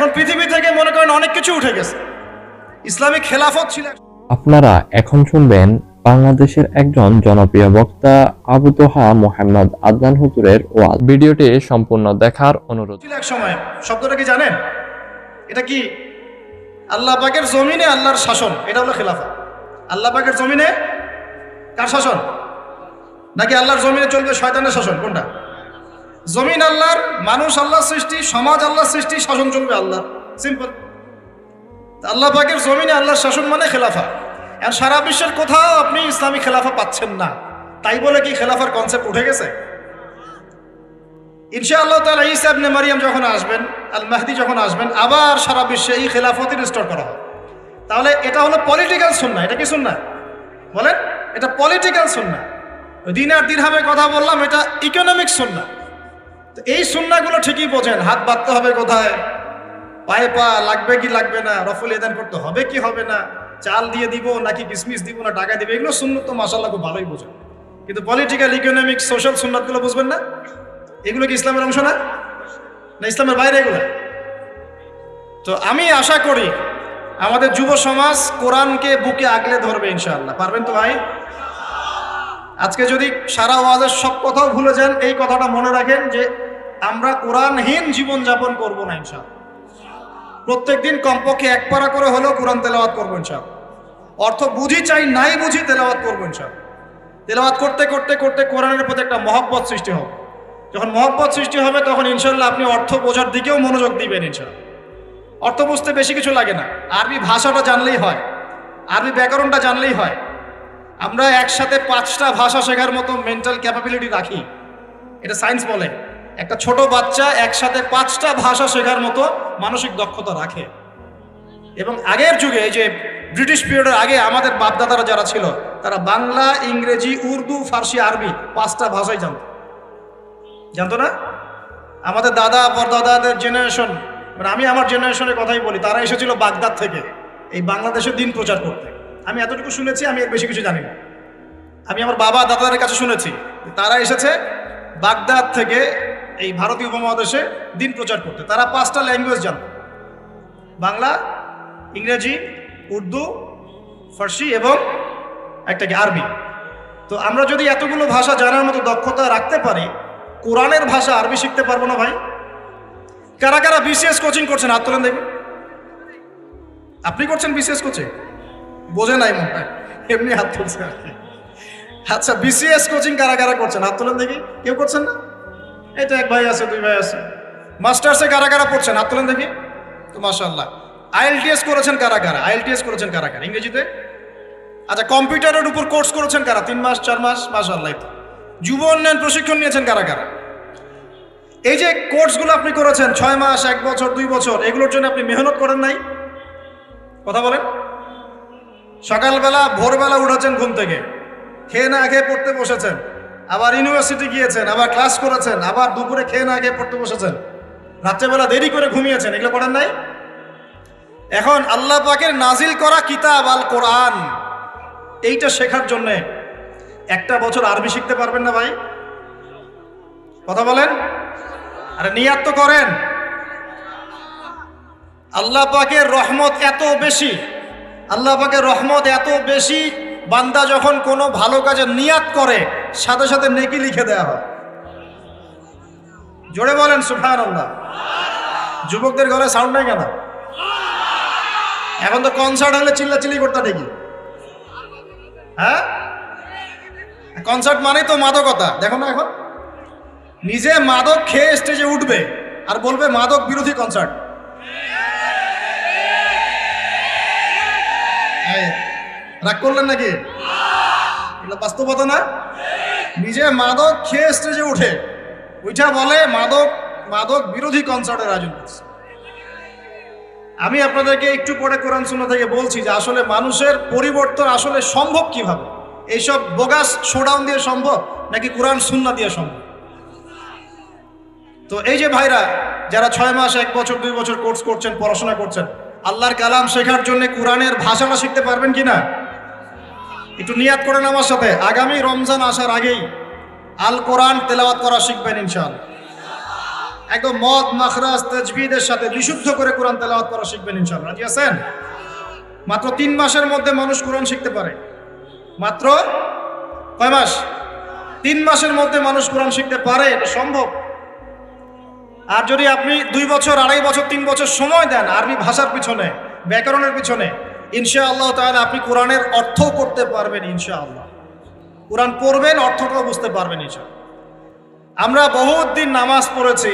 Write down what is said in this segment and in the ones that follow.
এখন পৃথিবী থেকে মনে করেন অনেক কিছু উঠে গেছে, ইসলামিক খেলাফত ছিল। আপনারা এখন শুনবেন বাংলাদেশের একজন জনপ্রিয় বক্তা আবু তোহা মোহাম্মদ আদনান হুজুরের ওয়াজ। ভিডিওটি সম্পূর্ণ দেখার অনুরোধ। এক সময় শব্দটা কি জানেন? এটা কি? আল্লাহ পাকের জমিনে আল্লাহর শাসন, এটা হলো খেলাফত। আল্লাহ পাকের জমিনে কার শাসন? নাকি আল্লাহর জমিনে চলবে শয়তানের শাসন? কোনটা? জমিন আল্লাহর, মানুষ আল্লাহর সৃষ্টি, সমাজ আল্লাহর সৃষ্টি, শাসন চলবে আল্লাহ। সিম্পল। আল্লাহ পাকের জমিনে আল্লাহর শাসন মানে খেলাফা। আর সারা বিশ্বের কোথাও আপনি ইসলামী খেলাফা পাচ্ছেন না। তাই বলে কি খেলাফার কনসেপ্ট উঠে গেছে? ইনশাআল্লাহ তাআলা ঈসা ইবনে মারইয়াম যখন আসবেন, আল মাহদি যখন আসবেন, আবার সারা বিশ্বে এই খেলাফত রিস্টোর করা হবে। তাহলে এটা হলো পলিটিক্যাল সুন্নাহ। এটা কি সুন্নাহ? বলেন, এটা পলিটিক্যাল সুন্নাহ। দিন আর দিরহামের কথা বললাম, এটা ইকোনমিক সুন্নাহ। তো এই সুন্নাহগুলো ঠিকই বোঝেন। হাত বাঁধতে হবে কোথায়, পায়ে পা লাগবে কি লাগবে না, রফুল এদান করতে হবে কি হবে না, চাল দিয়ে দিব নাকি কিসমিস দিব না টাকা দিব, এগুলো সুন্নাত তো মাশাআল্লাহ খুব ভালোই বোঝেন। কিন্তু পলিটিক্যাল, ইকোনমিক, সোশ্যাল সুন্নাতগুলো বুঝবেন না। এগুলো কি ইসলামের অংশ না? না ইসলামের বাইরে এগুলো? তো আমি আশা করি আমাদের যুব সমাজ কোরআনকে বুকে আগলে ধরবে ইনশাআল্লাহ। পারবেন তো ভাই? আজকে যদি সারা ওয়াজের সব কথাও ভুলে যান, এই কথাটা মনে রাখেন যে আমরা কোরআনহীন জীবন যাপন করবো না ইনশাআল্লাহ। প্রত্যেকদিন কমপক্ষে এক পারা করে হলেও কোরআন তেলাওয়াত করবো ইনশাআল্লাহ। অর্থ বুঝি চাই নাই বুঝি তেলাওয়াত করবো ইনশাআল্লাহ। তেলাওয়াত করতে করতে করতে কোরআনের প্রতি একটা মহব্বত সৃষ্টি হবে। যখন মহব্বত সৃষ্টি হবে তখন ইনশাআল্লাহ আপনি অর্থ বোঝার দিকেও মনোযোগ দিবেন ইনশাআল্লাহ। অর্থ বুঝতে বেশি কিছু লাগে না, আরবি ভাষাটা জানলেই হয়, আরবি ব্যাকরণটা জানলেই হয়। আমরা একসাথে 5টা ভাষা শেখার মতো মেন্টাল ক্যাপাবিলিটি রাখি, এটা সায়েন্স বলে। একটা ছোট বাচ্চা একসাথে 5টা ভাষা শেখার মতো মানসিক দক্ষতা রাখে। এবং আগের যুগে, এই যে ব্রিটিশ পিরিয়ডের আগে আমাদের বাপদাদারা যারা ছিল, তারা বাংলা, ইংরেজি, উর্দু, ফার্সি, আরবি 5টা ভাষাই জানতো না? আমাদের দাদা পরদাদাদের জেনারেশন, মানে আমি আমার জেনারেশনের কথাই বলি, তারা এসেছিল বাগদাদ থেকে এই বাংলাদেশে দিন প্রচার করতে। আমি এতটুকু শুনেছি, আমি এর বেশি কিছু জানি না। আমি আমার বাবা দাদাদের কাছে শুনেছি তারা এসেছে বাগদাদ থেকে এই ভারতীয় উপমহাদেশে দিন প্রচার করতে। তারা 5টা ল্যাঙ্গুয়েজ জানত, বাংলা, ইংরেজি, উর্দু, ফার্সি এবং একটা কি আরবি। তো আমরা যদি এতগুলো ভাষা জানার মতো দক্ষতা রাখতে পারি, কোরআনের ভাষা আরবি শিখতে পারবো না ভাই? কারা কারা বিসিএস কোচিং করছেন হাত তোলেন দেখি। আপনি করছেন বিসিএস কোচিং? বোঝে নাই মনে হয়, এমনি হাত তুলছে আর কি। আচ্ছা, বিসিএস কোচিং কারা কারা করছেন হাত তোলেন দেখি। কেউ করছেন না? এই তো এক ভাই আছে, 2 ভাই আছে। মাস্টার্সে কারা কারা পড়ছেন হাত তোলেন দেখি। তো মাশাআল্লাহ। আইএলটিএস করেছেন কারা কারা? আইএলটিএস করেছেন কারা কারা ইংরেজিতে? আচ্ছা, কম্পিউটারের উপর কোর্স করেছেন কারা? 3 মাস 4 মাস? মাশাআল্লাহ। যুব উন্নয়ন প্রশিক্ষণ নিয়েছেন কারা কারা? এই যে কোর্সগুলো আপনি করেছেন 6 মাস, 1 বছর, 2 বছর, এগুলোর জন্য আপনি মেহনত করেন নাই? কথা বলেন। সকালবেলা ভোরবেলা উঠেছেন ঘুম থেকে, খেয়ে না খেয়ে পড়তে বসেছেন, আবার ইউনিভার্সিটি গিয়েছেন, আবার ক্লাস করেছেন, আবার দুপুরে খেয়ে না খেয়ে পড়তে বসেছেন, রাত্রেবেলা দেরি করে ঘুমিয়েছেন, এগুলো করেন নাই? এখন আল্লাহ পাকের নাজিল করা কিতাব আল কোরআন, এইটা শেখার জন্য 1টা বছর আরবি শিখতে পারবেন না ভাই? কথা বলেন। আরে নিয়াত তো করেন। আল্লাহ পাকের রহমত এত বেশি, আল্লাহ পাকের রহমত এত বেশি, বান্দা যখন কোনো ভালো কাজে নিয়াত করে সাথে সাথে নেকি লিখে দেওয়া হয়। জোরে বলেন সুবহানাল্লাহ। যুবকদের গলায় সাউন্ড নাই কেন? এখন তো কনসার্ট হলে চিল্লাচিল্লি করতে দেখি। হ্যাঁ, কনসার্ট মানেই তো মাদকতা। দেখো না, এখন নিজে মাদক খেয়ে স্টেজে উঠবে আর বলবে মাদক বিরোধী কনসার্ট। রাগ করলেন নাকি? এটা বাস্তবতা না? নিজে মাদক খেয়ে স্টেজে উঠে ওইটা বলে মাদক বিরোধী কনসার্টের আয়োজন করছে। আমি আপনাদেরকে একটু পরে কোরআন সুন্নাহ থেকে বলছি যে আসলে মানুষের পরিবর্তন আসলে সম্ভব কিভাবে। এইসব বোগাস শোডাউন দিয়ে সম্ভব নাকি কোরআন সুন্নাহ দিয়ে সম্ভব? তো এই যে ভাইরা যারা 6 মাস, 1 বছর, 2 বছর কোর্স করছেন, পড়াশোনা করছেন, আল্লাহর কালাম শেখার জন্য কোরআনের ভাষাটা শিখতে পারবেন কিনা? একটু নিয়াত করেন আমার সাথে, আগামী রমজান আসার আগেই আল কোরআন তেলাওয়াত করা শিখবেন ইনশাআল্লাহ। একদম মদ মাখরাজ তাজবিদের সাথে বিশুদ্ধ করে কোরআন তেলাওয়াত করা শিখবেন ইনশাআল্লাহ। রাজি আছেন? মাত্র 3 মাসের মধ্যে মানুষ কোরআন শিখতে পারে। মাত্র কয় মাস? 3 মাসের মধ্যে মানুষ কোরআন শিখতে পারে, এটা সম্ভব। আর যদি আপনি 2 বছর, 2.5 বছর, 3 বছর সময় দেন আরবি ভাষার পিছনে, ব্যাকরণের পিছনে, ইনশাআল্লাহ তাআলা আপনি কোরআনের অর্থ করতে পারবেন ইনশাআল্লাহ। কোরআন পড়বেন, অর্থটাও বুঝতে পারবেন ইনশাআল্লাহ। আমরা বহুত দিন নামাজ পড়েছি,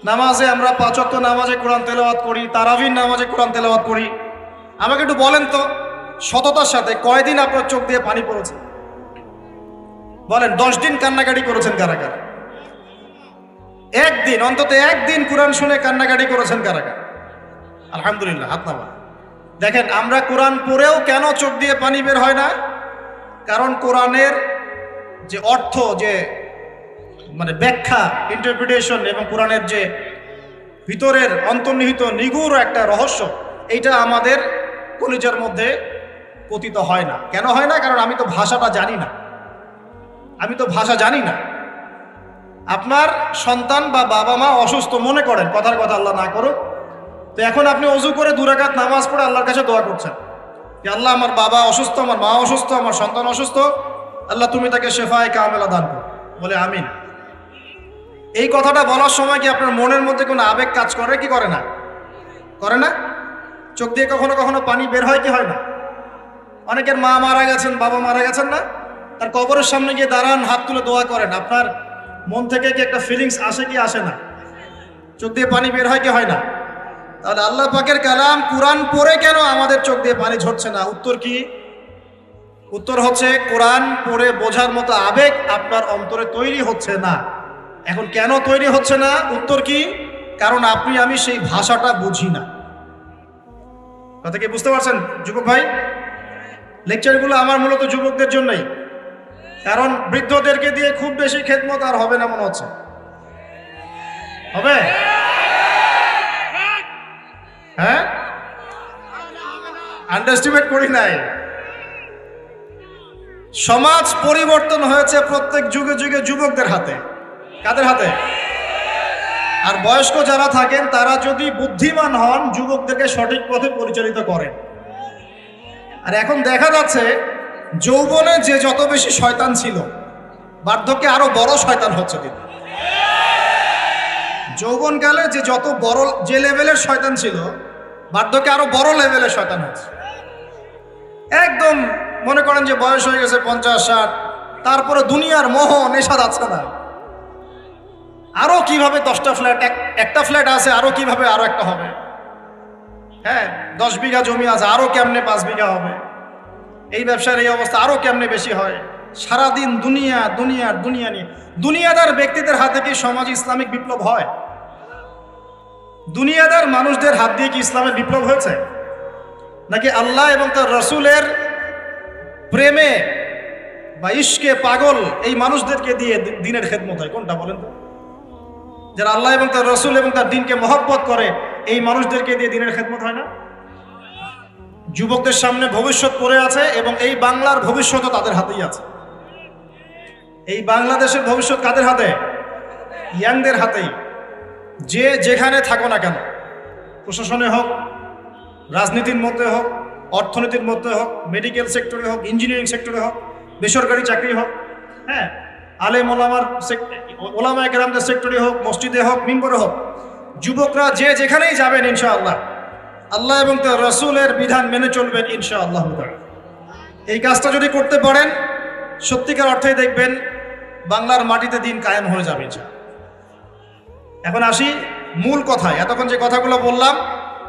নামাজে আমরা 5 ওয়াক্ত নামাজে কোরআন তেলাওয়াত করি, তারাবির নামাজে কোরআন তেলাওয়াত করি। আমাকে একটু বলেন তো সততার সাথে, কয়দিন আপনার চোখ দিয়ে পানি পড়েছে? বলেন। 10 দিন কান্নাকাটি করেছেন কারা কারা? একদিন, অন্তত একদিন কোরআন শুনে কান্নাকাটি করেছেন কারা কারা? আলহামদুলিল্লাহ, হাত নামান। দেখেন, আমরা কোরআন পড়েও কেন চোখ দিয়ে পানি বের হয় না? কারণ কোরআনের যে অর্থ, যে মানে ব্যাখ্যা, ইন্টারপ্রিটেশন, এবং কোরআনের যে ভিতরের অন্তর্নিহিত নিগূঢ় একটা রহস্য, এইটা আমাদের কলিজার মধ্যে পতিত হয় না। কেন হয় না? কারণ আমি তো ভাষাটা জানি না, আমি তো ভাষা জানি না। আপনার সন্তান বা বাবা মা অসুস্থ, মনে করেন, কথার কথা আল্লাহ না করুক, তো এখন আপনি অজু করে 2 রাকাত নামাজ পড়ে আল্লাহর কাছে দোয়া করছেন যে আল্লাহ, আমার বাবা অসুস্থ, আমার মা অসুস্থ, আমার সন্তান অসুস্থ, আল্লাহ তুমি তাকে শেফায়ে কামেলা দান করো, বলে আমিন। এই কথাটা বলার সময় কি আপনার মনের মধ্যে কোনো আবেগ কাজ করে কি করে না? করে না? চোখ দিয়ে কখনো কখনো পানি বের হয় কি হয় না? অনেকের মা মারা গেছেন, বাবা মারা গেছেন না, তার কবরের সামনে গিয়ে দাঁড়ান, হাত তুলে দোয়া করেন, আপনার মন থেকে কি একটা ফিলিংস আসে কি আসে না? চোখ দিয়ে পানি বের হয় কি হয় না? তাহলে আল্লাহ পাকের কালাম কোরআন পড়ে কেন আমাদের চোখ দিয়ে পানি ঝরছে না? উত্তর কি? উত্তর হচ্ছে কোরআন পড়ে বোঝার মতো আবেগ আপনার অন্তরে তৈরি হচ্ছে না। এখন কেন তৈরি হচ্ছে না? উত্তর কি? কারণ আপনি আমি সেই ভাষাটা বুঝি না। কথা কি বুঝতে পারছেন যুবক ভাই? লেকচারগুলো আমার মূলত যুবকদের জন্যই, কারণ বৃদ্ধদেরকে দিয়ে খুব বেশি খেদমত আর হবে না মনে হচ্ছে। হবে? হ্যাঁ, আন্ডারস্টিমেট করি নাই। সমাজ পরিবর্তন হয়েছে প্রত্যেক যুগে যুগে যুবকদের হাতে। কাদের হাতে? আর বয়স্ক যারা থাকেন তারা যদি বুদ্ধিমান হন, যুবকদেরকে সঠিক পথে পরিচালিত করেন। আর এখন দেখা যাচ্ছে যৌবনে যে যত বেশি শয়তান ছিল, বার্ধক্যে আরো বড় শয়তান হচ্ছে দিন। যৌবনকালে যে যত বড়, যে লেভেলের শয়তান ছিল, বার্ধক্যে আরো বড় লেভেলের শয়তান হচ্ছে। একদম মনে করেন যে বয়স হয়ে গেছে 50-60, তারপরে দুনিয়ার মোহ নেশা যাচ্ছে না। আরো কিভাবে 10টা ফ্ল্যাট, একটা ফ্ল্যাট আছে, আরো কিভাবে আরো একটা হবে। হ্যাঁ, 10 বিঘা জমি আছে, আরো কেমনে 5 বিঘা হবে। এই ব্যবসার এই অবস্থা আরো কেমনে বেশি হয়। সারাদিন দুনিয়া দুনিয়া দুনিয়া নিয়ে। দুনিয়াদার ব্যক্তিদের হাতে কি সমাজ ইসলামিক বিপ্লব হয়? দুনিয়াদার মানুষদের হাত দিয়ে কি ইসলামের বিপ্লব হয়েছে? নাকি আল্লাহ এবং তার রসুলের প্রেমে বা ইশকে পাগল এই মানুষদেরকে দিয়ে দিনের খেদমত হয়? কোনটা বলেন তো? যারা আল্লাহ এবং তার রসুল এবং তার দিনকে মহব্বত করে, এই মানুষদেরকে দিয়ে দিনের খেদমত হয় না? যুবকদের সামনে ভবিষ্যৎ পড়ে আছে, এবং এই বাংলার ভবিষ্যৎও তাদের হাতেই আছে। এই বাংলাদেশের ভবিষ্যৎ কাদের হাতে? ইয়াংদের হাতেই। যে যেখানে থাকো না কেন, প্রশাসনে হোক, রাজনীতির মধ্যে হোক, অর্থনীতির মধ্যে হোক, মেডিকেল সেক্টরে হোক, ইঞ্জিনিয়ারিং সেক্টরে হোক, বেসরকারি চাকরি হোক, হ্যাঁ, আলেম ওলামা কেরামদের সেক্টরে হোক, মসজিদে হোক, মিম্বরে হোক, যুবকরা যে যেখানেই যাবেন ইনশাআল্লাহ আল্লাহ এবং তার রসুলের বিধান মেনে চলবেন ইনশাআল্লাহ। এই কাজটা যদি করতে পারেন, সত্যিকার অর্থেই দেখবেন বাংলার মাটিতে দিন কায়েম হয়ে যাবে ইনশাআল্লাহ। এখন আসি মূল কথায়। এতক্ষণ যে কথাগুলো বললাম,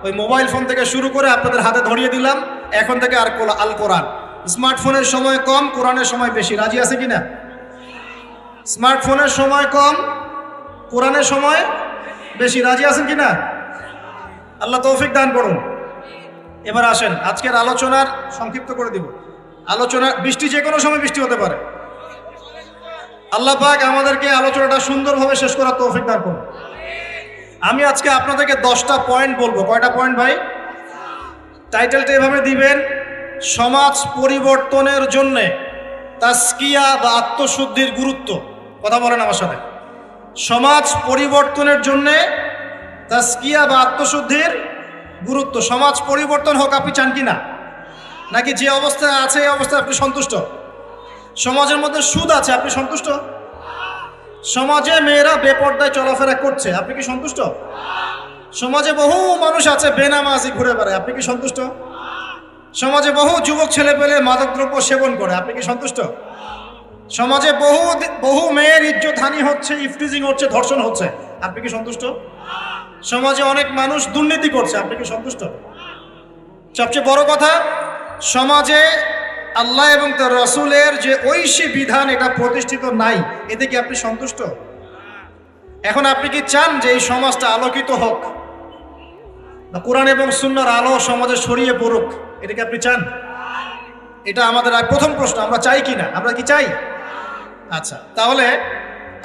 ওই মোবাইল ফোন থেকে শুরু করে আপনাদের হাতে ধরিয়ে দিলাম, এখন থেকে আর আল কোরআন। স্মার্টফোনের সময় কম, কোরআনের সময় বেশি। রাজি আছে কিনা? স্মার্টফোনের সময় কম, কোরআনের সময় বেশি। রাজি আছেন কিনা? আল্লাহ তৌফিক দান করুন। এবার আসেন আজকের আলোচনার সংক্ষিপ্ত করে দিব। আলোচনা, বৃষ্টি যে কোনো সময় বৃষ্টি হতে পারে। আল্লাহ পাক আমাদেরকে আলোচনাটা সুন্দরভাবে শেষ করার তৌফিক দান করুন। আমি আজকে আপনাদেরকে 10টা পয়েন্ট বলবো। কয়টা পয়েন্ট ভাই? টাইটেলটা এভাবে দিবেন, সমাজ পরিবর্তনের জন্যে তাজকিয়া বা আত্মশুদ্ধির গুরুত্ব। কথা বলেন আমার সাথে। সমাজ পরিবর্তনের জন্যে তাজকিয়া বা আত্মশুদ্ধির গুরুত্ব। সমাজ পরিবর্তন হোক আপনি চান কি না? নাকি যে অবস্থায় আছে এই অবস্থায় আপনি সন্তুষ্ট? সমাজের মধ্যে সুদ আছে, আপনি সন্তুষ্ট? সমাজে মেয়েরা বেপর্দায় চলাফেরা করছে, আপনি কি সন্তুষ্ট? সমাজে বহু মানুষ আছে বেনামাজি ঘুরে বেড়ায়, আপনি কি সন্তুষ্ট? সমাজে বহু যুবক ছেলে পেলে মাদকদ্রব্য সেবন করে, আপনি কি সন্তুষ্ট? সমাজে বহু মেয়ের ইজ্জতহানি হচ্ছে, ইফটিজিং হচ্ছে, ধর্ষণ হচ্ছে, আপনি কি সন্তুষ্ট? সমাজে অনেক মানুষ দুর্নীতি করছে, আপনি কি সন্তুষ্ট? সবচেয়ে বড় কথা, সমাজে আল্লাহ এবং তার রাসূলের যে ঐশী বিধান এটা প্রতিষ্ঠিত নাই, এতে কি আপনি সন্তুষ্ট? এখন আপনি কি চান যে এই সমাজটা আলোকিত হোক, কোরআন এবং সুন্নাহর আলো সমাজে ছড়িয়ে পড়ুক, এটা কি আপনি চান? এটা আমাদের প্রথম প্রশ্ন, আমরা চাই কি না? আমরা কি চাই? আচ্ছা, তাহলে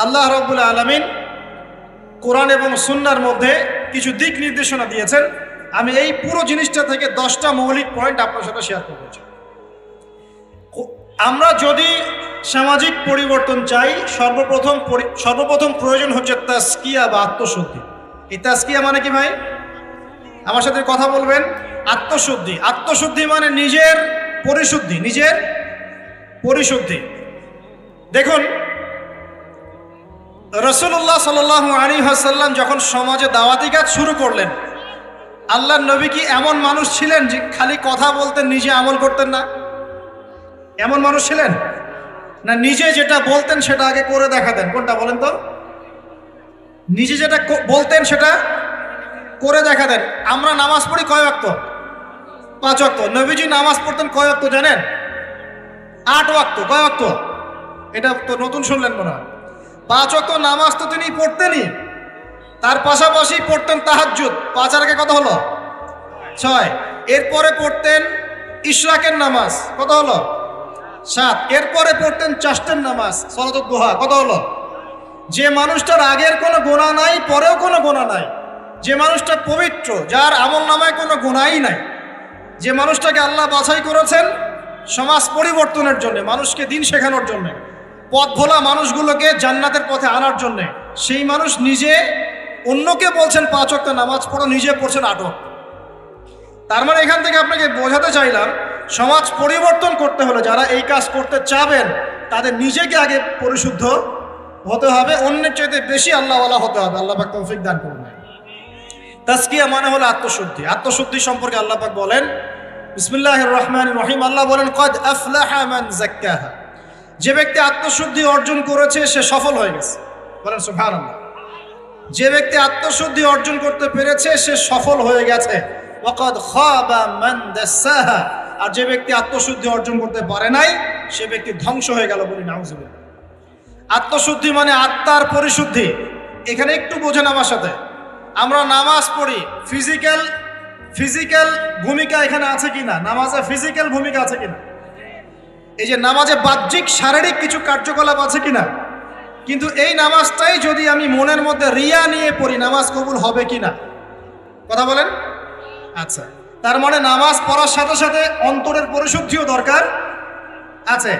আল্লাহ রাব্বুল আলামিন কোরআন এবং সুন্নাহর মধ্যে কিছু দিক নির্দেশনা দিয়েছেন। আমি এই পুরো জিনিসটা থেকে 10টা মৌলিক পয়েন্ট আপনার সাথে শেয়ার করতে চাই। আমরা যদি সামাজিক পরিবর্তন চাই, সর্বপ্রথম প্রয়োজন হচ্ছে তাজকিয়া বা আত্মশুদ্ধি। এই তাজকিয়া মানে কি ভাই? আমার সাথে কথা বলবেন। আত্মশুদ্ধি, আত্মশুদ্ধি মানে নিজের পরিশুদ্ধি, নিজের পরিশুদ্ধি। দেখুন, রাসূলুল্লাহ সাল্লাল্লাহু আলাইহি ওয়াসাল্লাম যখন সমাজে দাওয়াতি কাজ শুরু করলেন, আল্লাহর নবী কি এমন মানুষ ছিলেন যে খালি কথা বলতেন, নিজে আমল করতেন না? এমন মানুষ ছিলেন না? নিজে যেটা বলতেন সেটা আগে করে দেখাতেন। কোনটা বলেন তো? নিজে যেটা বলতেন সেটা করে দেখাতেন। আমরা নামাজ পড়ি কয় ওয়াক্ত? 5 ওয়াক্ত। নবীজি নামাজ পড়তেন কয় ওয়াক্ত জানেন? 8 ওয়াক্ত। কয় ওয়াক্ত? এটা তো নতুন শুনলেন মনে হয়। 5 ওয়াক্ত নামাজ তো তিনি পড়তেনই, তার পাশাপাশি পড়তেন তাহাজ্জুদ। 5 আর আগে কত হলো? 6। এরপরে পড়তেন ইশরাকের নামাজ, কত হলো? 7। এরপরে পড়তেন চাষ্টের নামাজ, সালাতুদ দুহা, কত হলো? যে মানুষটার আগের কোনো গুনাহ নাই, পরেও কোনো গুনাহ নাই, যে মানুষটা পবিত্র, যার আমল নামায় কোনো গুনাহই নাই, যে মানুষটাকে আল্লাহ বাছাই করেছেন সমাজ পরিবর্তনের জন্য, মানুষকে দিন শেখানোর জন্য, পথ ভোলা মানুষগুলোকে জান্নাতের পথে আনার জন্য, সেই মানুষ নিজে অন্যকে বলছেন 5 ওয়াক্ত নামাজ পড়ো, নিজে পড়ছেন 8 ওয়াক্ত। তার মানে এখান থেকে আপনাকে বোঝাতে চাইলাম, সমাজ পরিবর্তন করতে হলে যারা এই কাজ করতে চাবেন তাদের নিজেকে আগে পরিশুদ্ধ হতে হবে, অন্যের চাইতে বেশি আল্লাহওয়ালা হতে হবে। আল্লাহ পাক তৌফিক দান করুন। তাজকিয়া মানে হলো আত্মশুদ্ধি। আত্মশুদ্ধি সম্পর্কে আল্লাহ পাক বলেন বিসমিল্লাহির রহমানির রহিম, আল্লাহ বলেন কদ আফলাহা মান যাক্কাহা, যে ব্যক্তি আত্মশুদ্ধি অর্জন করেছে সে সফল হয়ে গেছে। বলেন সুবহানাল্লাহ। যে ব্যক্তি আত্মশুদ্ধি অর্জন করতে পেরেছে সে সফল হয়ে গেছে। ওয়াকাদ খাবা মান দাসাহা, আর যে ব্যক্তি আত্মশুদ্ধি অর্জন করতে পারে নাই সে ব্যক্তি ধ্বংস হয়ে গেল। বলি নাউযুবিল্লাহ। আত্মশুদ্ধি মানে আত্মার পরিশুদ্ধি। এখানে একটু বোঝেন আমার সাথে। আমরা নামাজ পড়ি, ফিজিক্যাল ভূমিকা এখানে আছে কিনা? নামাজে ফিজিক্যাল ভূমিকা আছে কিনা? এই যে নামাজে বাহ্যিক শারীরিক কিছু কার্যকলাপ আছে কিনা? কিন্তু এই নামাজটাই যদি আমি মনের মধ্যে রিয়া নিয়ে পড়ি, নামাজ কবুল হবে কিনা? কথা বলেন। আচ্ছা, তার মানে নামাজ পড়ার সাথে সাথে অন্তরের পরিশুদ্ধিও দরকার আছে।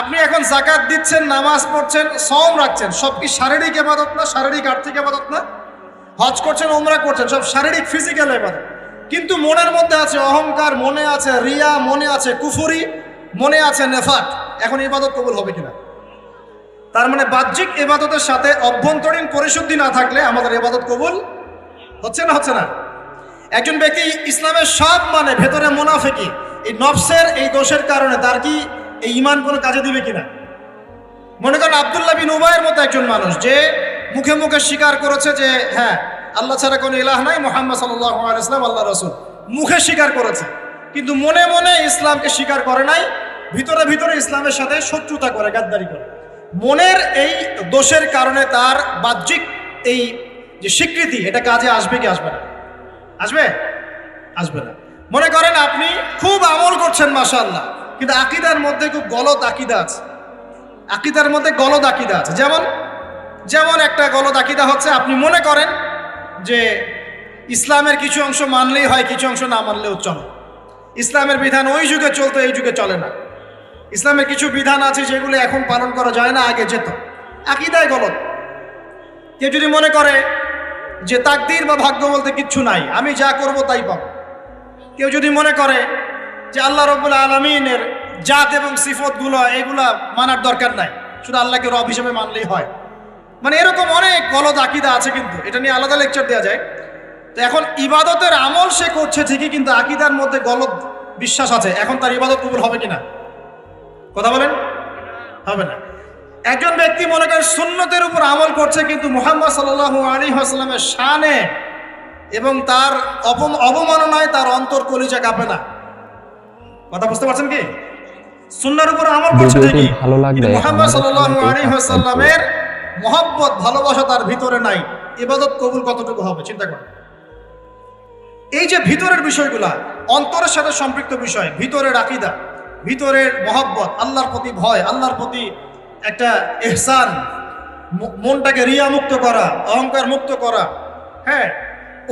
আপনি এখন যাকাত দিচ্ছেন, নামাজ পড়ছেন, সওম রাখছেন, সব কি শারীরিক ইবাদত না? শারীরিক আর্থিক ইবাদত না? হজ করছেন, উমরা করছেন, সব শারীরিক ফিজিক্যাল ইবাদত। কিন্তু মনের মধ্যে আছে অহংকার, মনে আছে রিয়া, মনে আছে কুফরি, মনে আছে নেফাক। এখন ইবাদত কবুল হবে কিনা? তার মানে বাহ্যিক ইবাদতের সাথে অভ্যন্তরীণ পরিশুদ্ধি না থাকলে আমাদের ইবাদত কবুল হচ্ছে না। হচ্ছে না। একজন ব্যক্তি ইসলামের সব মানে ভেতরে মুনাফিকি, এই নফসের এই দোষের কারণে তার কি এই ঈমান কোনো কাজে দিবে কিনা? মনে করেন আব্দুল্লাহ বিন উবাইয়ের মতো একজন মানুষ যে মুখে মুখে স্বীকার করেছে যে হ্যাঁ আল্লাহ ছাড়া কোনো ইলাহ নাই, মুহাম্মদ সাল্লাল্লাহু আলাইহি ওয়াসাল্লাম আল্লাহর রাসূল, মুখে স্বীকার করেছে, কিন্তু মনে মনে ইসলামকে স্বীকার করে নাই, ভিতরে ভিতরে ইসলামের সাথে শত্রুতা করে, গাদ্দারি করে। মনের এই দোষের কারণে তার বাহ্যিক এই যে স্বীকৃতি, এটা কাজে আসবে কি আসবে না? আসবে? আসবে না। মনে করেন আপনি খুব আমল করছেন মাশাআল্লাহ, কিন্তু আকীদার মধ্যে খুব গলদ আকীদা আছে। আকীদার মধ্যে গলদ আকীদা আছে। যেমন একটা গলদ আকীদা হচ্ছে, আপনি মনে করেন যে ইসলামের কিছু অংশ মানলেই হয়, কিছু অংশ না মানলেও চলে। ইসলামের বিধান ওই যুগে চলতো, এই যুগে চলে না। ইসলামের কিছু বিধান আছে যেগুলো এখন পালন করা যায় না, আগে যেত। আকীদায় গলদ। কেউ যদি মনে করে যে তাকদীর বা ভাগ্য বলতে কিচ্ছু নাই, আমি যা করব তাই পাবো, কেউ যদি মনে করে যে আল্লাহ রাব্বুল আলামিনের জাত এবং সিফতগুলো এগুলা মানার দরকার নাই, শুধু আল্লাহকে রব হিসেবে মানলেই হয়, মানে এরকম অনেক গলদ আকীদা আছে, কিন্তু এটা নিয়ে আলাদা লেকচার দেওয়া যায়। তো এখন ইবাদতের আমল সে করছে ঠিকই, কিন্তু আকীদার মধ্যে গলদ বিশ্বাস আছে, এখন তার ইবাদত কবুল হবে কিনা? কথা বলেন, হবে না। একজন ব্যক্তি মনে করেন সুন্নতের উপর আমল করছে, কিন্তু মুহাম্মদ সাল্লাল্লাহু আলাইহি ওয়াসাল্লামের শানে এবং তার অবমাননায় তার অন্তর কলিজা কাঁপে না। কথা বুঝতে পারছেন কি? সুন্নাহর উপর আমল করছে ঠিকই, ভালো লাগলে মুহাম্মদ সাল্লাল্লাহু আলাইহি ওয়াসাল্লামের মহব্বত ভালোবাসা তার ভিতরে নাই, ইবাদত কবুল কতটুকু হবে চিন্তা করেন। এই যে ভিতরের বিষয়গুলা, অন্তরের সাথে সম্পৃক্ত বিষয়, ভিতরের আকীদা, ভিতরের মহব্বত, আল্লাহর প্রতি ভয়, আল্লাহর প্রতি একটা ইহসান, মনটাকে রিয়া মুক্ত করা, অহংকার মুক্ত করা, হ্যাঁ,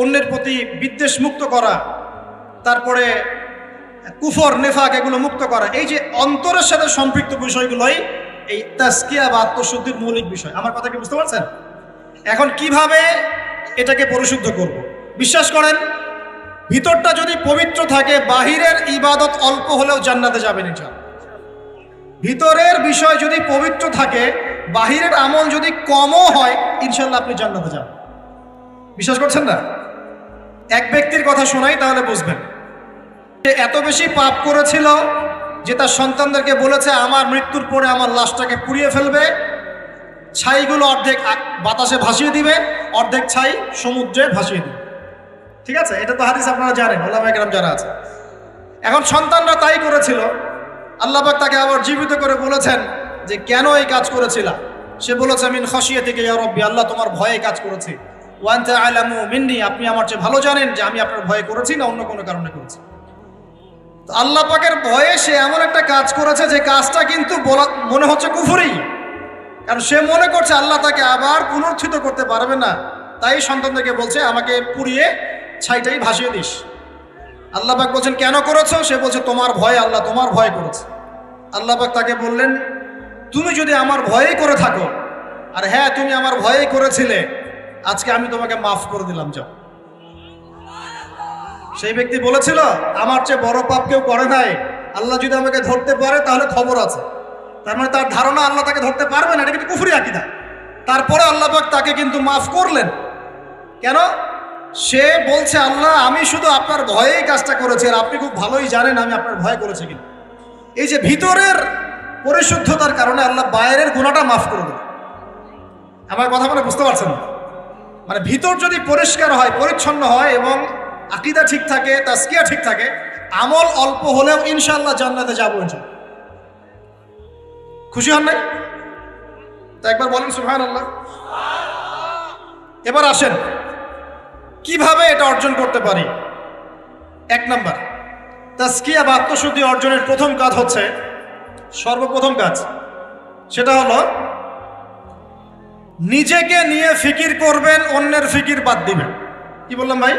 অন্যের প্রতি বিদ্বেষ মুক্ত করা, তারপরে কুফর নেফাক এগুলো মুক্ত করা, এই যে অন্তরের সাথে সম্পৃক্ত বিষয়গুলোই এই তাজকিয়া বা আত্মশুদ্ধির মৌলিক বিষয়। আমার কথা কি বুঝতে পারছেন? এখন কিভাবে এটাকে পরিশুদ্ধ করব? বিশ্বাস করেন, ভিতরটা যদি পবিত্র থাকে, বাহিরের ইবাদত অল্প হলেও জান্নাতে যাবেন ইনশাআল্লাহ। ভিতরের বিষয় যদি পবিত্র থাকে, বাহিরের আমল যদি কমও হয়, ইনশাআল্লাহ আপনি জান্নাতে যাবেন। বিশ্বাস করছেন না? এক ব্যক্তির কথা শোনাই, তাহলে বুঝবেন। সে এত বেশি পাপ করেছিল যে তার সন্তানদেরকে বলেছে, আমার মৃত্যুর পরে আমার লাশটাকে পুড়িয়ে ফেলবে, ছাইগুলো অর্ধেক বাতাসে ভাসিয়ে দিবে, অর্ধেক ছাই সমুদ্রে ভাসিয়ে দিবে। ঠিক আছে, এটা তো হাদিস আপনারা জানেন, ওলামায়ে কেরাম যারা আছে। এখন সন্তানরা তাই করেছিল, আল্লাহ পাক তাকে আবার জীবিত করে বলেছেন যে কেন এই কাজ করেছিলা? সে বলেছে, মিন খাশিয়াতিকা ইয়া রাব্বি, আল্লাহ তোমার ভয়ে কাজ করেছি। ওয়া আনতা আ'লামু মিন্নি, আপনি আমার চেয়ে ভালো জানেন যে আমি আপনার ভয়ে করেছি না অন্য কোনো কারণে করেছি। তো আল্লাহ পাকের ভয়ে সে এমন একটা কাজ করেছে যে কাজটা কিন্তু মনে হচ্ছে কুফরি, কারণ সে মনে করছে আল্লাহ তাকে আবার পুনরুত্থিত করতে পারবে না, তাই সন্তানদেরকে বলছে আমাকে পুড়িয়ে ছাইটাই ভাসিয়ে দিস। আল্লাহ পাক বলছেন কেন করেছো? সে বলছে তোমার ভয়ে, আল্লাহ তোমার ভয় করেছে। আল্লাহ পাক তাকে বললেন, তুমি যদি আমার ভয়েই করে থাকো, আর হ্যাঁ তুমি আমার ভয়েই করেছিলে, আজকে আমি তোমাকে মাফ করে দিলাম, যাও। সেই ব্যক্তি বলেছিল, আমার চেয়ে বড় পাপ কেউ করে নাই, আল্লাহ যদি আমাকে ধরতে পারে তাহলে খবর আছে। তার মানে তার ধারণা আল্লাহ তাকে ধরতে পারবে না, এটা কিন্তু কুফরি আকীদা। তারপরে আল্লাহ পাক তাকে কিন্তু মাফ করলেন। কেন? সে বলছে, আল্লাহ আমি শুধু আপনার ভয়েই কাজটা করেছি, আর আপনি খুব ভালোই জানেন আমি আপনার ভয় করেছি। কিন্তু এই যে ভিতরের পরিশুদ্ধতার কারণে আল্লাহ বাইরের গুনাহটা মাফ করে দেন। আমার কথা বলে বুঝতে পারছেন? মানে ভিতর যদি পরিষ্কার হয়, পরিচ্ছন্ন হয় এবং আকীদা ঠিক থাকে, তাজকিয়া ঠিক থাকে, আমল অল্প হলেও ইনশাআল্লাহ জান্নাতে যাবো ইনশাআল্লাহ। খুশি হন নাই? তা একবার বলেন সুবহানাল্লাহ। এবার আসেন কিভাবে এটা অর্জন করতে পারি। এক নাম্বার, তাজকিয়া বা আত্মশুদ্ধি অর্জনের প্রথম কাজ হচ্ছে, সর্বপ্রথম কাজ সেটা হলো নিজেকে নিয়ে ফিকির করবেন, অন্যের ফিকির বাদ দিবেন। কি বললাম ভাই?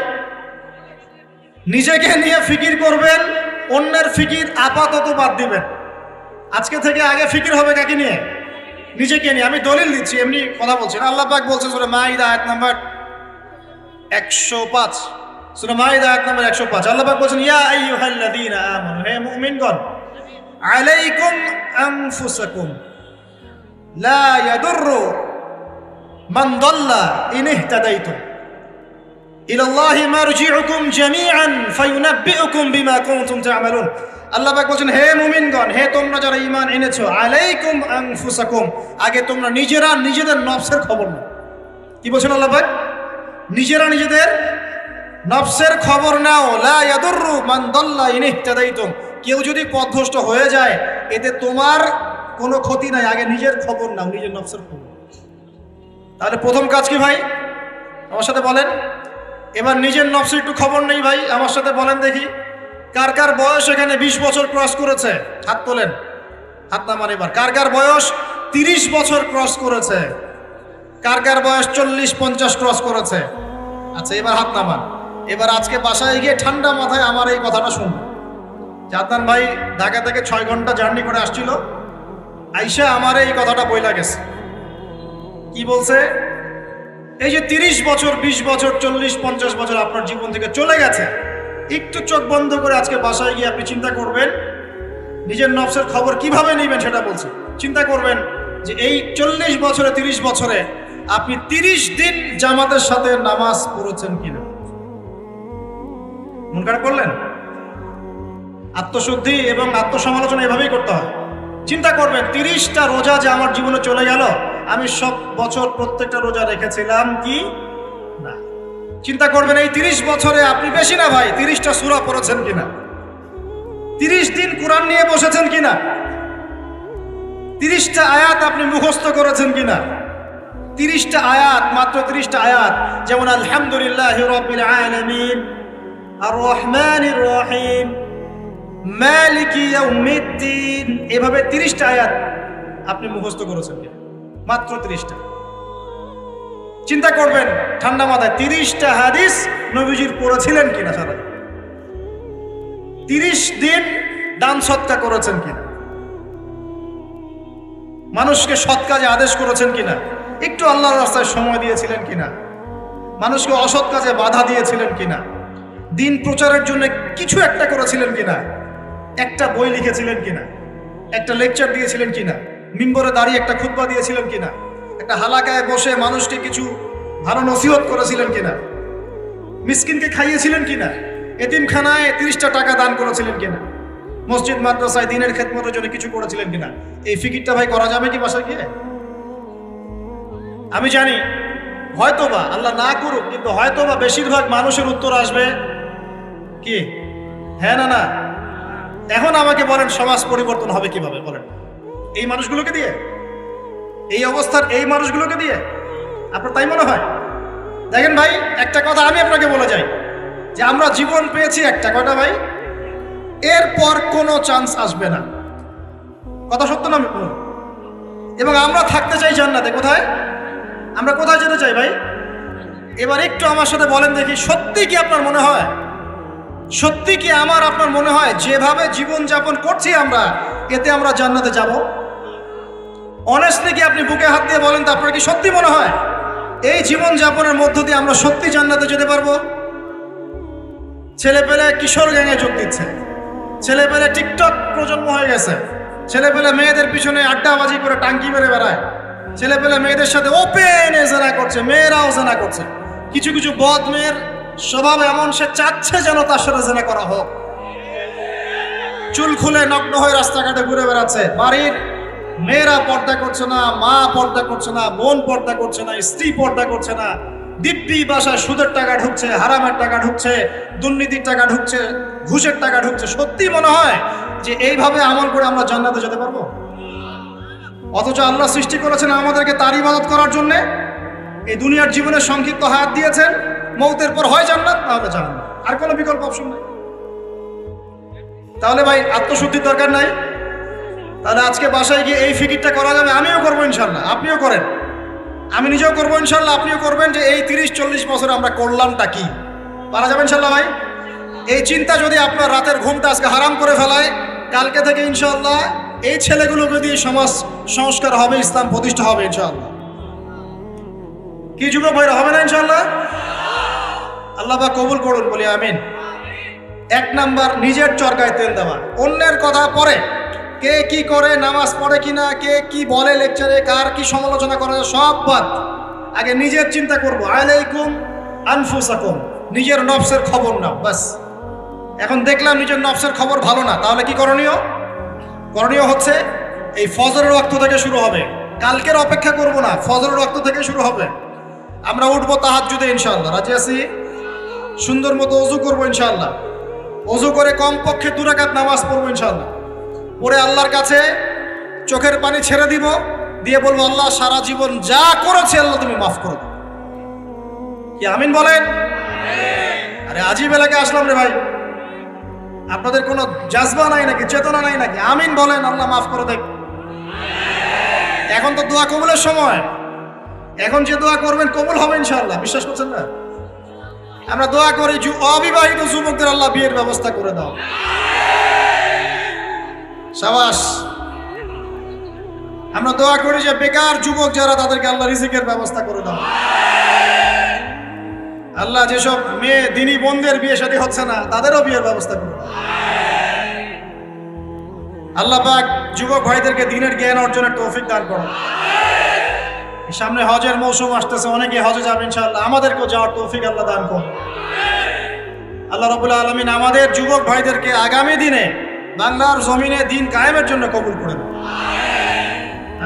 নিজেকে নিয়ে ফিকির করবেন, অন্যের ফিকির আপাতত বাদ দিবেন। আজকে থেকে আগে ফিকির হবে কাকে নিয়ে? নিজেকে নিয়ে। আমি দলিল দিচ্ছি, এমনি কথা বলছি না। আল্লাহ পাক বলছে সূরা মাইদা আয়াত নাম্বার 105, সূরা মাইদা আয়াত নাম্বার 105, আল্লাহ পাক বলছেন, ইয়া আইয়ুহাল্লাযীনা আমানু, হে মুমিনগণ, আলাইকুম আনফুসাকুম লা ইয়াদুররু মান দাল্লা ইন ইহতাদাইতুম ইলাল্লাহি মারজিউকুম জামিআন ফায়ুনাব্বিউকুম বিমা কুনতুম তা'মালুন। আল্লাহ পাক বলছেন, হে মুমিনগণ, হে তোমরা যারা ঈমান এনেছো, আলাইকুম আনফুসাকুম, আগে তোমরা নিজেরা নিজেদের নফসের খবর নাও। কি বলছেন আল্লাহ পাক? নিজেরা নিজেদের নফসের খবর নাও। লা ইয়াদুররু মান দাল্লা ইন ইহতাদাইতুম, কেউ যদি পথভ্রষ্ট হয়ে যায় এতে তোমার কোনো ক্ষতি নাই, আগে নিজের খবর নাও, নিজের নফসের খবর। তাহলে প্রথম কাজ কি ভাই? আমার সাথে বলেন। এবার নিজের নফসের একটু খবর নেই ভাই, আমার সাথে বলেন দেখি, কার কার বয়স এখানে 20 বছর ক্রস করেছে? হাত তোলেন, হাত নামান। এবার কার কার বয়স 30 বছর ক্রস করেছে? কার কার বয়স 40-50 ক্রস করেছে? আচ্ছা, এবার হাত নামান। এবার আজকে বাসায় গিয়ে ঠান্ডা মাথায় আমার এই কথাটা শুনুন। জাদান ভাই ঢাকা থেকে 6 ঘন্টা জার্নি করে আসছিল, আইসা আমার এই কথাটা বইলা গেছে। কি বলছে? এই যে 30 বছর, 20 বছর, 40, 50 বছর আপনার জীবন থেকে চলে গেছে, একটু চোখ বন্ধ করে আজকে বাসায় গিয়ে আপনি চিন্তা করবেন, নিজের নফসের খবর কিভাবে নেবেন সেটা বলছি। চিন্তা করবেন যে এই 40 বছরে, 30 বছরে আপনি 30 দিন জামাতের সাথে নামাজ পড়েছেন কিনা। মন খারাপ করলেন? আত্মশুদ্ধি এবং আত্মসমালোচনা এভাবেই করতে হয়। চিন্তা করবেন 30টা রোজা যে আমার জীবনে চলে গেল, আমি সব বছর প্রত্যেকটা রোজা রেখেছিলাম কি না। চিন্তা করবেন এই 30 বছরে আপনি বেশি না ভাই 30টা সূরা পড়েছেন কিনা, 30 দিন কোরআন নিয়ে বসেছেন কিনা, 30টা আয়াত আপনি মুখস্থ করেছেন কিনা। 30টা আয়াত, মাত্র 30টা আয়াত, যেমন আলহামদুলিল্লাহি রাব্বিল আলামিন, আর রহমানির রহিম, মালিকি ইয়াউমিদ্দিন, এভাবে 30টা আয়াত আপনি মুখস্থ করেছেন কিনা, মাত্র 30টা। চিন্তা করবেন ঠান্ডা মাথায় 30টা হাদিস নবীজির পড়েছিলেন কিনা সারা, 30 দিন দান সৎকা করেছেন কিনা, মানুষকে সৎ কাজে আদেশ করেছেন কিনা, একটু আল্লাহর রাস্তায় সময় দিয়েছিলেন কিনা, মানুষকে অসৎ কাজে বাধা দিয়েছিলেন কিনা, দিন প্রচারের জন্য কিছু একটা করেছিলেন কিনা, একটা বই লিখেছিলেন কিনা, একটা লেকচার দিয়েছিলেন কিনা, মিম্বরে দাঁড়িয়ে একটা খুতবা দিয়েছিলেন কিনা, একটা হালাকায় বসে মানুষকে কিছু ভালো নসিহত করেছিলেন কিনা, মিসকিনকে খাইয়েছিলেন কিনা, এতিমখানায় 30টা টাকা দান করেছিলেন কিনা, মসজিদ মাদ্রাসায় দিনের খেদমতের জন্য কিছু করেছিলেন কিনা। এই ফিকিরটা ভাই করা যাবে কি বাসায় গিয়ে? আমি জানি হয়তোবা, আল্লাহ না করুক, কিন্তু হয়তোবা বেশিরভাগ মানুষের উত্তর আসবে কি হ্যাঁ না না। এখন আমাকে বলেন সমাজ পরিবর্তন হবে কিভাবে বলেন? এই মানুষগুলোকে দিয়ে, এই অবস্থার এই মানুষগুলোকে দিয়ে? আপনার তাই মনে হয়? দেখেন ভাই, একটা কথা আমি আপনাকে বলে যাই, যে আমরা জীবন পেয়েছি একটা, কয়টা ভাই? এরপর কোনো চান্স আসবে না। কথা সত্য না? এবং আমরা থাকতে চাই জান্নাতে। কোথায়? আমরা কোথায় যেতে চাই ভাই? এবার একটু আমার সাথে বলেন দেখি, সত্যি কি আপনার মনে হয়, সত্যি কি আমার আপনার মনে হয় যেভাবে জীবন যাপন করছি আমরা, এতে আমরা জান্নাতে যাব? অনেস্টলি কি আপনি বুকে হাত দিয়ে বলেন তো, আপনার কি সত্যি মনে হয় এই জীবন যাপনের মধ্য দিয়ে আমরা সত্যি জান্নাতে যেতে পারবো? ছেলেপেলে কিশোর গ্যাংয়ে যোগ দিচ্ছে, ছেলেপেলে টিকটক প্রজন্ম হয়ে গেছে, ছেলেপেলে মেয়েদের পিছনে আড্ডাবাজি করে টাঙ্কি মেরে বেড়ায়, ছেলেপেলে মেয়েদের সাথে ওপেনে জেনা করছে, মেয়েরাও জেনা করছে। কিছু কিছু বদ মেয়ের স্বভাব এমন, সে চাচ্ছে যেন তার সাথে জেনা করা হোক। চুল খুলে নগ্ন হয়ে রাস্তাঘাটে ঘুরে বেড়াচ্ছে। বাড়ির মেয়েরা পর্দা করছে না, মা পর্দা করছে না, বোন পর্দা করছে না, স্ত্রী পর্দা করছে না। দিব্যি বাসায় সুদের টাকা ঢুকছে, হারামের টাকা ঢুকছে, দুর্নীতির টাকা ঢুকছে, ঘুষের টাকা ঢুকছে। সত্যি মনে হয় যে এইভাবে আমল করে আমরা জান্নাতে যেতে পারবো? অথচ আল্লাহ সৃষ্টি করেছেন আমাদেরকে তার ইবাদত করার জন্য। এই দুনিয়ার জীবনের সংক্ষিপ্ত হায়াত দিয়েছেন, মৌতের পর হয় জান্নাত, তাহলে জান্নাত, আর কোনো বিকল্প অপশন নেই। তাহলে ভাই আত্মশুদ্ধির দরকার নাই? তাহলে আজকে বাসায় গিয়ে এই ফিকিরটা করা যাবে? আমিও করবো ইনশাল্লাহ, আপনিও করেন, আমি নিজেও করবো ইনশাল্লাহ, আপনিও করবেন, যে এই 30-40 বছরে আমরা করলামটা কি। পারা যাবে ইনশাল্লাহ ভাই? এই চিন্তা যদি আপনার রাতের ঘুমটা আজকে হারাম করে ফেলায়, কালকে থেকে ইনশাল্লাহ এই ছেলেগুলোকে দিয়ে সমাজ সংস্কার হবে, ইসলাম প্রতিষ্ঠা হবে ইনশাল্লাহ। কি যুবক ভাইরা, হবে না ইনশাল্লাহ? আল্লাহ পাক কবুল করুন, বলি আমিন। 1 নাম্বার, নিজের চরকায় তেল দেওয়া। অন্যের কথা পরে, কে কি করে, নামাজ পড়ে কিনা, কে কি বলে লেকচারে, কার কি সমালোচনা করে, সব বাদ। আগে নিজের চিন্তা করব। আলাইকুম আনফুসাকুম, নিজের নফসের খবর নাও, বাস। এখন দেখলাম নিজের নফসের খবর ভালো না, তাহলে কি করণীয়? করণীয় হচ্ছে এই ফজরের ওয়াক্ত থেকে শুরু হবে। কালকের অপেক্ষা করব না, ফজরের ওয়াক্ত থেকে শুরু হবে। আমরা উঠবো তাহাজ্জুদে ইনশাআল্লাহ, রাজি আছি? সুন্দর মতো ওযু করবো ইনশাআল্লাহ, ওযু করে কমপক্ষে 2 রাকাত নামাজ পড়বো ইনশাআল্লাহ। পরে আল্লাহর কাছে চোখের পানি ছেড়ে দিব, দিয়ে বলবো, আল্লাহ সারা জীবন যা করেছে আল্লাহ তুমি মাফ করে দাও। কি আমিন বলেন? আরে আজিব এলাকায় আসলাম রে ভাই, আপনাদের কোনো জাজবা নাই নাকি, চেতনা নাই নাকি? আমিন বলেন, আল্লাহ মাফ করে দেখ। এখন তো দোয়া কবুলের সময়, এখন যে দোয়া করবেন কবুল হবে ইনশাআল্লাহ, বিশ্বাস করছেন না? আমরা দোয়া করি অবিবাহিত যুবকদের আল্লাহ বিয়ের ব্যবস্থা করে দাও। শাবাশ। আমরা দোয়া করি যে বেকার যুবক যারা তাদেরকে আল্লাহ রিজিকের ব্যবস্থা করে দাও। আল্লাহ যেসব মেয়ে দিনী বোনদের বিয়ে শাদী হচ্ছে না তাদেরও বিয়ের ব্যবস্থা করে দাও। আল্লাহ পাক যুবক ভাইদেরকে দ্বীনের জ্ঞান অর্জনের তৌফিক দান করো। সামনে হজের মৌসুম আসতেছে, অনেকে হজে যাবে ইনশাআল্লাহ, আমাদেরকেও যাওয়ার তৌফিক আল্লাহ দান করো। আল্লাহ রাব্বুল আলামিন আমাদের যুবক ভাইদেরকে আগামী দিনে বাংলার জমিনে দ্বীন কায়েমের জন্য কবুল করে দেন।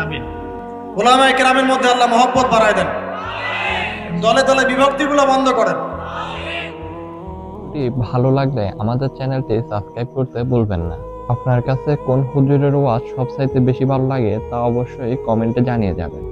আমিন। উলামায়ে কেরামের মধ্যে আল্লাহ মহব্বত বাড়ায় দেন, দলে দলে বিভক্তিগুলো বন্ধ করেন। ভালো লাগলে আমাদের চ্যানেলটি সাবস্ক্রাইব করতে ভুলবেন না। আপনার কাছে কোন হুজুরের ওয়াজ সবচাইতে বেশি ভালো লাগে তা অবশ্যই কমেন্টে জানিয়ে যাবেন।